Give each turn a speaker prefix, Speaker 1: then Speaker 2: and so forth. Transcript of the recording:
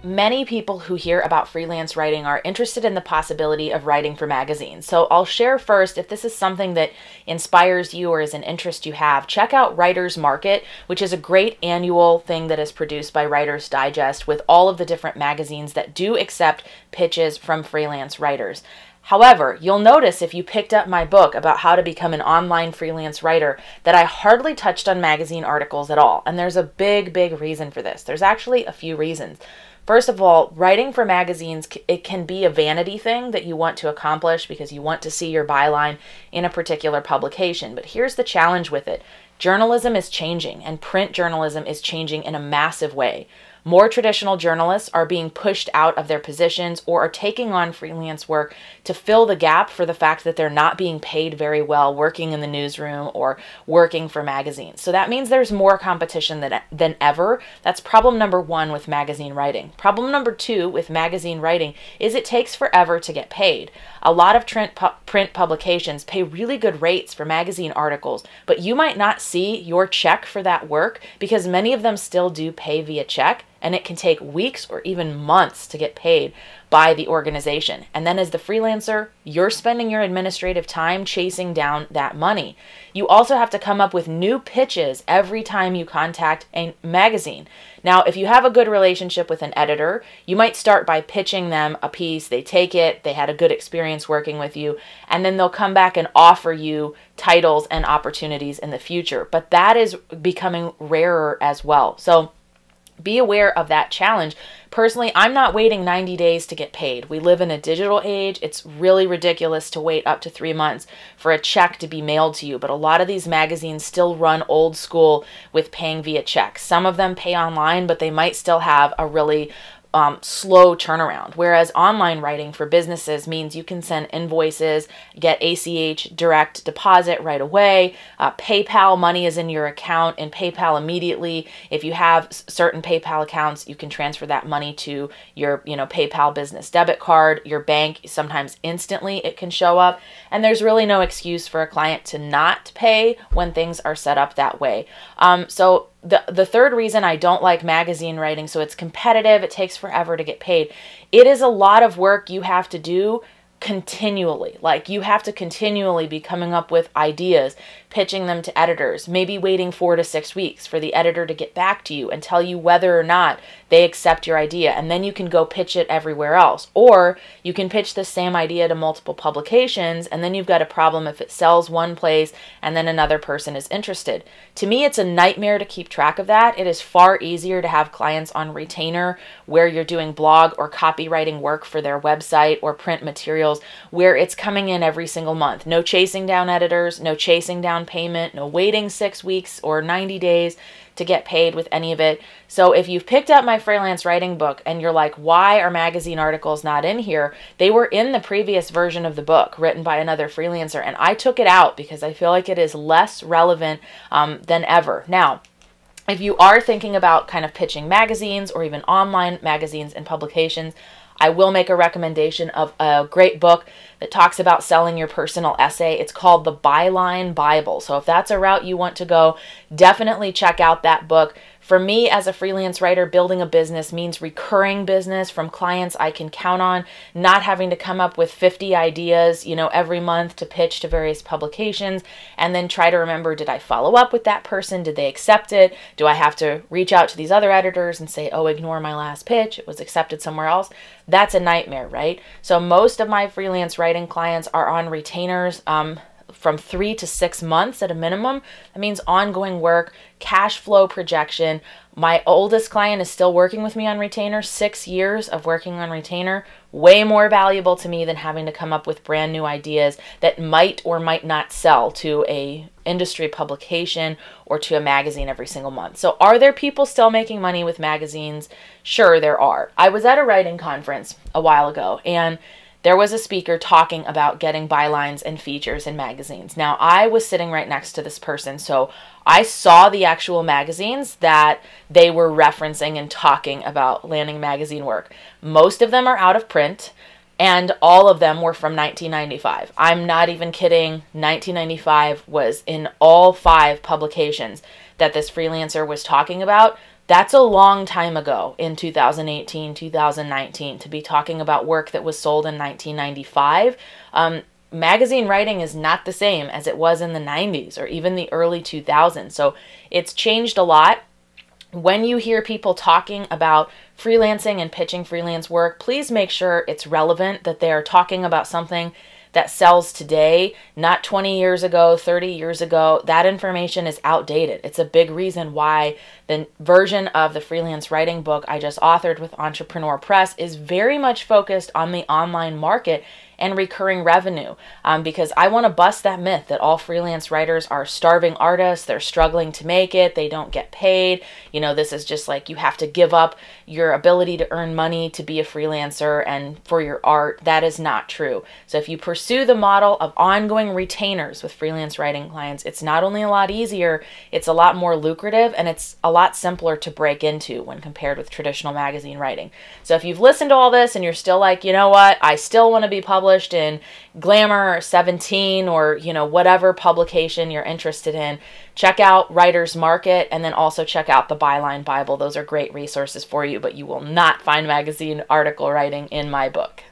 Speaker 1: many people who hear about freelance writing are interested in the possibility of writing for magazines. So I'll share first, if this is something that inspires you or is an interest you have, check out Writer's Market, which is a great annual thing that is produced by Writer's Digest with all of the different magazines that do accept pitches from freelance writers. However, you'll notice if you picked up my book about how to become an online freelance writer that I hardly touched on magazine articles at all. And there's a big reason for this. There's actually a few reasons. First of all, writing for magazines, it can be a vanity thing that you want to accomplish because you want to see your byline in a particular publication. But here's the challenge with it. Journalism is changing, and print journalism is changing in a massive way. More traditional journalists are being pushed out of their positions or are taking on freelance work to fill the gap for the fact that they're not being paid very well working in the newsroom or working for magazines. So that means there's more competition than ever. That's problem number one with magazine writing. Problem number two with magazine writing is it takes forever to get paid. A lot of print publications pay really good rates for magazine articles, but you might not see your check for that work because many of them still do pay via check. And it can take weeks or even months to get paid by the organization. And then as the freelancer, you're spending your administrative time chasing down that money. You also have to come up with new pitches every time you contact a magazine. Now, if you have a good relationship with an editor, you might start by pitching them a piece. They take it, they had a good experience working with you, and then they'll come back and offer you titles and opportunities in the future. But that is becoming rarer as well. So be aware of that challenge. Personally, I'm not waiting 90 days to get paid. We live in a digital age. It's really ridiculous to wait up to 3 months for a check to be mailed to you. But a lot of these magazines still run old school with paying via check. Some of them pay online, but they might still have a really slow turnaround. Whereas online writing for businesses means you can send invoices, get ACH direct deposit right away. PayPal money is in your account in PayPal immediately. If you have certain PayPal accounts, you can transfer that money to your PayPal business debit card, your bank. Sometimes instantly it can show up. And there's really no excuse for a client to not pay when things are set up that way. So the third reason I don't like magazine writing, so it's competitive, it takes forever to get paid. It is a lot of work you have to do continually. Like you have to continually be coming up with ideas, pitching them to editors, maybe waiting 4 to 6 weeks for the editor to get back to you and tell you whether or not they accept your idea. And then you can go pitch it everywhere else. Or you can pitch the same idea to multiple publications, and then you've got a problem if it sells one place and then another person is interested. To me, it's a nightmare to keep track of that. It is far easier to have clients on retainer where you're doing blog or copywriting work for their website or print materials where it's coming in every single month. No chasing down editors, no chasing down payment, no waiting 6 weeks or 90 days to get paid with any of it. So if you've picked up my freelance writing book and you're like, why are magazine articles not in here? They were in the previous version of the book written by another freelancer, and I took it out because I feel like it is less relevant than ever. Now, if you are thinking about kind of pitching magazines or even online magazines and publications, I will make a recommendation of a great book that talks about selling your personal essay. It's called the Byline Bible. So if that's a route you want to go, definitely check out that book. For me as a freelance writer, building a business means recurring business from clients I can count on, not having to come up with 50 ideas, every month to pitch to various publications and then try to remember, did I follow up with that person? Did they accept it? Do I have to reach out to these other editors and say, oh, ignore my last pitch, it was accepted somewhere else? That's a nightmare, right? So most of my freelance writing clients are on retainers from 3 to 6 months at a minimum. That means ongoing work, cash flow projection. My oldest client is still working with me on retainer, 6 years of working on retainer, way more valuable to me than having to come up with brand new ideas that might or might not sell to a industry publication or to a magazine every single month. So are there people still making money with magazines? Sure, there are. I was at a writing conference a while ago, and there was a speaker talking about getting bylines and features in magazines. Now, I was sitting right next to this person, so I saw the actual magazines that they were referencing and talking about landing magazine work. Most of them are out of print, and all of them were from 1995. I'm not even kidding. 1995 was in all 5 publications that this freelancer was talking about. That's a long time ago in 2018, 2019 to be talking about work that was sold in 1995. Magazine writing is not the same as it was in the 90s or even the early 2000s. So it's changed a lot. When you hear people talking about freelancing and pitching freelance work, please make sure it's relevant, that they are talking about something that sells today, not 20 years ago, 30 years ago. That information is outdated. It's a big reason why the version of the freelance writing book I just authored with Entrepreneur Press is very much focused on the online market and recurring revenue, because I want to bust that myth that all freelance writers are starving artists. They're struggling to make it. They don't get paid. You know, this is just like you have to give up your ability to earn money to be a freelancer and for your art. That is not true. So if you pursue the model of ongoing retainers with freelance writing clients, it's not only a lot easier, it's a lot more lucrative, and it's a lot simpler to break into when compared with traditional magazine writing. So if you've listened to all this and you're still like, you know what, I still want to be published in Glamour or 17 or, you know, whatever publication you're interested in, check out Writer's Market, and then also check out the Byline Bible. Those are great resources for you, but you will not find magazine article writing in my book.